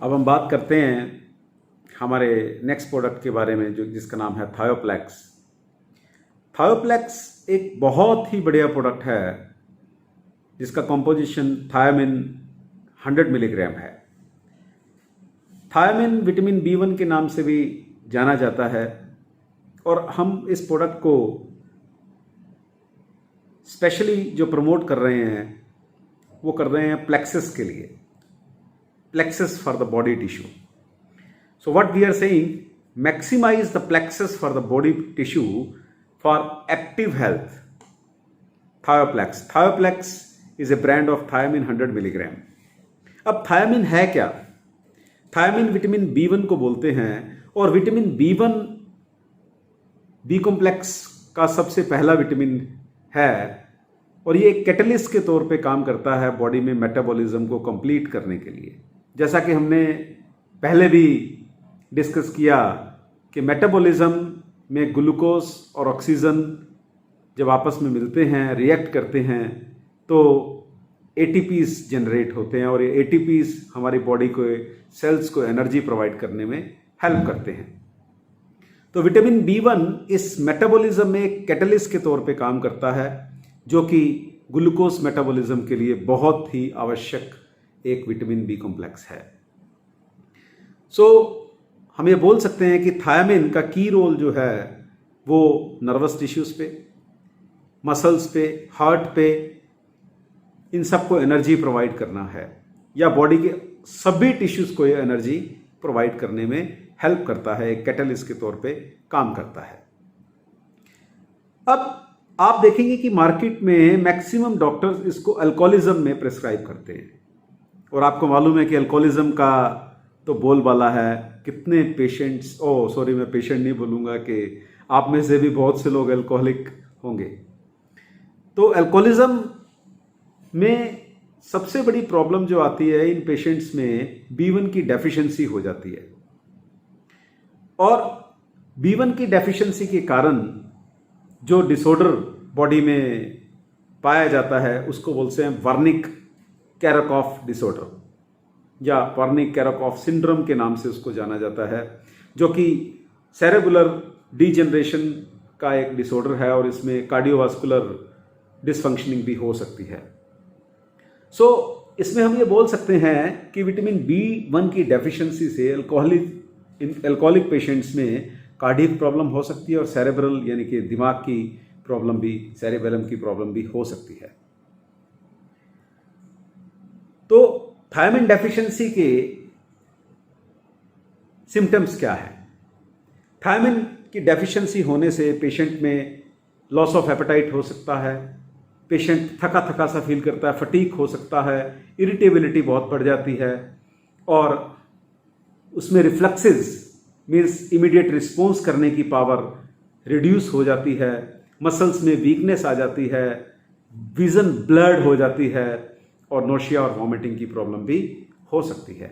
अब हम बात करते हैं हमारे नेक्स्ट प्रोडक्ट के बारे में जिसका नाम है थायोप्लेक्स। थायोप्लेक्स एक बहुत ही बढ़िया प्रोडक्ट है जिसका कॉम्पोजिशन थायामिन 100 मिलीग्राम है। थायामिन विटामिन B1 के नाम से भी जाना जाता है और हम इस प्रोडक्ट को स्पेशली जो प्रमोट कर रहे हैं वो कर रहे हैं प्लेक्सस के लिए, plexus for the body tissue. So what we are saying, maximize the plexus for the body tissue for active health. Thioplex. Thioplex is a brand of thiamine 100 milligram. अब थायामिन है क्या? थायामिन विटामिन B1 को बोलते हैं और vitamin B1 B complex का सबसे पहला विटामिन है और ये एक कैटलिस्ट के तौर पे काम करता है बॉडी में मेटाबॉलिज्म को कंप्लीट करने के लिए। जैसा कि हमने पहले भी डिस्कस किया कि मेटाबॉलिज्म में ग्लूकोज और ऑक्सीजन जब आपस में मिलते हैं, रिएक्ट करते हैं, तो ATPs जनरेट होते हैं और ये ATPs हमारी बॉडी को, सेल्स को एनर्जी प्रोवाइड करने में हेल्प करते हैं। तो विटामिन B1 इस मेटाबॉलिज्म में एक कैटलिस्ट के तौर पे काम करता है जो कि ग्लूकोज मेटाबॉलिज्म के लिए बहुत ही आवश्यक एक विटामिन B कॉम्प्लेक्स है। हम ये बोल सकते हैं कि थायामिन का की रोल जो है वो नर्वस टिश्यूज पे, मसल्स पे, हार्ट पे, इन सबको एनर्जी प्रोवाइड करना है या बॉडी के सभी टिश्यूज को ये एनर्जी प्रोवाइड करने में हेल्प करता है, एक कैटलिस्ट के तौर पे काम करता है। अब आप देखेंगे कि मार्केट में मैक्सिमम डॉक्टर्स इसको अल्कोहलिज्म में प्रिस्क्राइब करते हैं और आपको मालूम है कि अल्कोहलिज्म का तो बोलबाला है। कितने पेशेंट्स, मैं पेशेंट नहीं बोलूँगा, कि आप में से भी बहुत से लोग अल्कोहलिक होंगे। तो अल्कोहलिज्म में सबसे बड़ी प्रॉब्लम जो आती है इन पेशेंट्स में B1 की डेफिशिएंसी हो जाती है और B1 की डेफिशिएंसी के कारण जो डिसऑर्डर बॉडी में पाया जाता है उसको बोलते हैं वर्निक कैराकॉफ डिसऑर्डर या वर्निक कैराकॉफ सिंड्रोम के नाम से उसको जाना जाता है, जो कि सेरेबुलर डीजनरेशन का एक डिसऑर्डर है और इसमें कार्डियोवास्कुलर डिसफंक्शनिंग भी हो सकती है। इसमें हम ये बोल सकते हैं कि विटामिन B1 की डेफिशिएंसी से अल्कोहलिक पेशेंट्स में कार्डियक प्रॉब्लम हो सकती है और सेरेब्रल यानी कि दिमाग की प्रॉब्लम भी, सेरेबेलम की प्रॉब्लम भी हो सकती है। तो थायामिन डेफिशिएंसी के सिम्टम्स क्या है? थायामिन की डेफिशिएंसी होने से पेशेंट में लॉस ऑफ एपेटाइट हो सकता है, पेशेंट थका थका सा फील करता है, फटीग हो सकता है, इरिटेबिलिटी बहुत बढ़ जाती है और उसमें रिफ्लेक्सेस मीन्स इमीडिएट रिस्पॉन्स करने की पावर रिड्यूस हो जाती है, मसल्स में वीकनेस आ जाती है, विजन ब्लर्ड हो जाती है और नोशिया और वॉमिटिंग की प्रॉब्लम भी हो सकती है।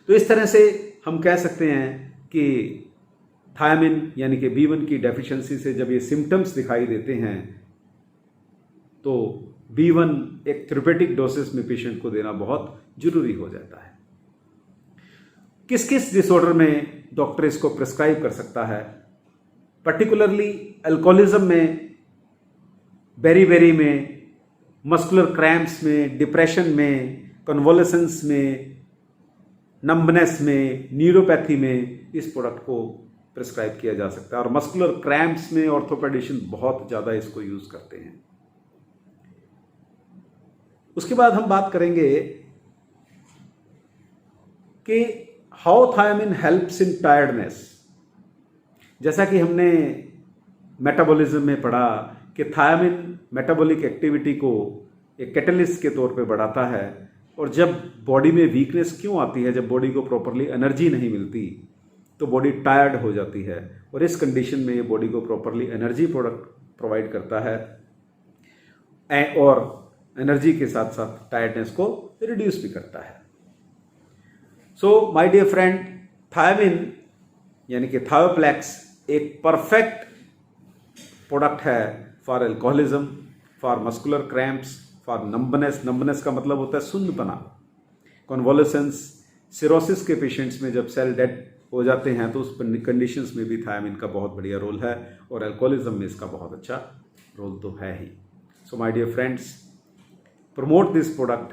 तो इस तरह से हम कह सकते हैं कि थायामिन यानी कि B1 की डेफिशिएंसी से जब ये सिम्टम्स दिखाई देते हैं तो B1 एक थेरेपेटिक डोसेस में पेशेंट को देना बहुत जरूरी हो जाता है। किस किस डिसऑर्डर में डॉक्टर इसको प्रिस्क्राइब कर सकता है? पर्टिकुलरली अल्कोहलिज्म में, बेरी में, मस्कुलर क्रैम्प्स में, डिप्रेशन में, कन्वोलेसेंस में, नंबनेस में, न्यूरोपैथी में इस प्रोडक्ट को प्रिस्क्राइब किया जा सकता है और मस्कुलर क्रैम्प्स में ऑर्थोपेडिशियन बहुत ज़्यादा इसको यूज़ करते हैं। उसके बाद हम बात करेंगे कि how thiamine helps in tiredness. जैसा कि हमने मेटाबॉलिज्म में पढ़ा कि थायामिन मेटाबॉलिक एक्टिविटी को एक कैटलिस्ट के तौर पे बढ़ाता है और जब बॉडी में वीकनेस क्यों आती है, जब बॉडी को प्रॉपरली एनर्जी नहीं मिलती तो बॉडी टायर्ड हो जाती है और इस कंडीशन में ये बॉडी को प्रॉपरली एनर्जी प्रोवाइड करता है और एनर्जी के साथ साथ टायर्डनेस को रिड्यूस भी करता है। So my dear friend, thiamine यानी कि थायोप्लेक्स एक परफेक्ट प्रोडक्ट है for alcoholism, for muscular cramps, for numbness. Numbness का मतलब होता है सुन्नपना, कन्वोलेसेंस, सिरोसिस के पेशेंट्स में जब सेल डेड हो जाते हैं तो उस कंडीशंस में भी थायमिन का बहुत बढ़िया रोल है, और अल्कोहलिज्म में इसका बहुत अच्छा रोल तो है ही। So my dear friends, promote this product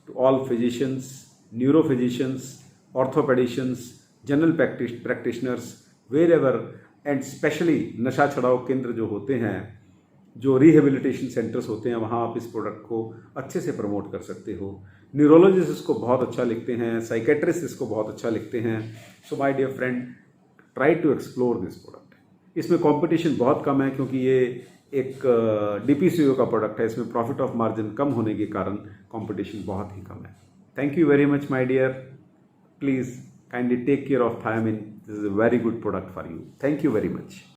to all physicians, neurophysicians, orthopedicians, general practitioners, wherever, and specially नशा छुड़ाओ केंद्र जो होते हैं, जो रिहेबिलिटेशन सेंटर्स होते हैं, वहाँ आप इस प्रोडक्ट को अच्छे से प्रमोट कर सकते हो। न्यूरोलॉजिस्ट इसको बहुत अच्छा लिखते हैं, साइकेट्रिस्ट इसको बहुत अच्छा लिखते हैं। So my dear friend, try to explore this product. इसमें कंपटीशन बहुत कम है क्योंकि ये एक DPCO का प्रोडक्ट है, इसमें प्रॉफिट ऑफ मार्जिन कम होने के कारण कंपटीशन बहुत ही कम है। Thank you very much my dear, please kindly take care of thiamine, this is a very good product for you. Thank you very much.